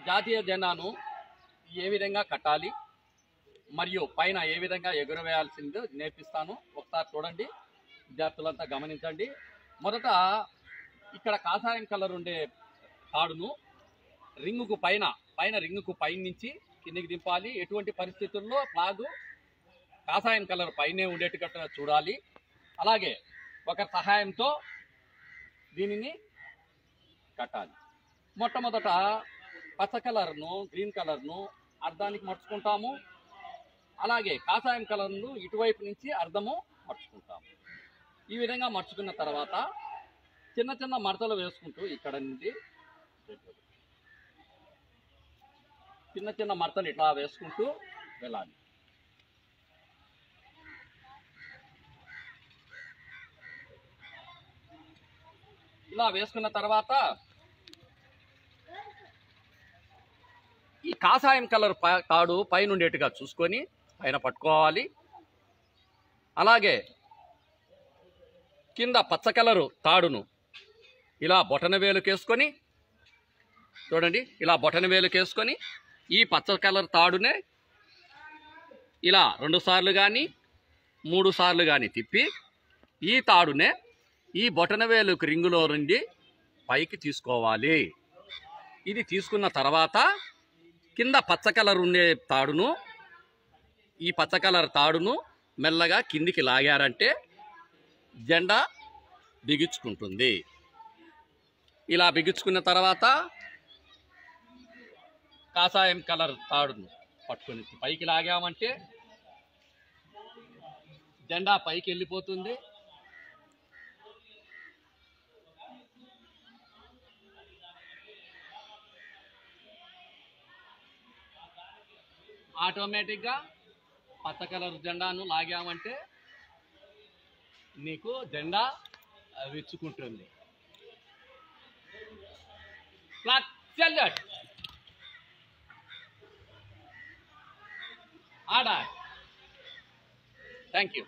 జాతీయ జెండాను ఏ విధంగా కట్టాలి మరియు పైన ఏ విధంగా ఎగురవేయాల్సిందో నేర్పిస్తాను. ఒకసారి చూడండి, విద్యార్థులంతా గమనించండి. మొదట ఇక్కడ కాషాయం కలర్ ఉండే తాడును రింగుకు పైన రింగుకు పైన నుంచి కిందికి దింపాలి. ఎటువంటి పరిస్థితుల్లో ఫ్లాగు కాషాయం కలర్ పైనే ఉండేట్టుగా చూడాలి. అలాగే ఒక సహాయంతో దీనిని కట్టాలి. మొట్టమొదట పచ్చ కలర్ను గ్రీన్ కలర్ను అర్ధానికి మర్చుకుంటాము. అలాగే కాషాయం కలర్ను ఇటువైపు నుంచి అర్ధము మర్చుకుంటాము. ఈ విధంగా మర్చుకున్న తర్వాత చిన్న చిన్న మడతలు వేసుకుంటూ ఇక్కడ నుండి చిన్న చిన్న మడతలు ఇట్లా వేసుకుంటూ వెళ్ళాలి. ఇలా వేసుకున్న తర్వాత ఈ కాషాయం కలర్ తాడు పైన ఉండేట్టుగా చూసుకొని పైన పట్టుకోవాలి. అలాగే కింద పచ్చ కలరు తాడును ఇలా బొటన వేలుకేసుకొని చూడండి, ఇలా బొటన వేలుకేసుకొని ఈ పచ్చ కలర్ తాడునే ఇలా 2 సార్లు కానీ 3 సార్లు కానీ తిప్పి ఈ తాడునే ఈ బొటన వేలుకు రింగులో నుండి పైకి తీసుకోవాలి. ఇది తీసుకున్న తర్వాత కింద పచ్చ కలర్ ఉండే తాడును ఈ పచ్చ కలర్ తాడును మెల్లగా కిందికి లాగారంటే జెండా బిగించుకుంటుంది. ఇలా బిగించుకున్న తర్వాత కాషాయం కలర్ తాడును పట్టుకొని పైకి లాగామంటే జెండా పైకి వెళ్ళిపోతుంది. ఆటోమేటిక్గా పచ్చ కలర్ జెండాను లాగామంటే నీకు జెండా విచ్చుకుంటుంది. Thank you.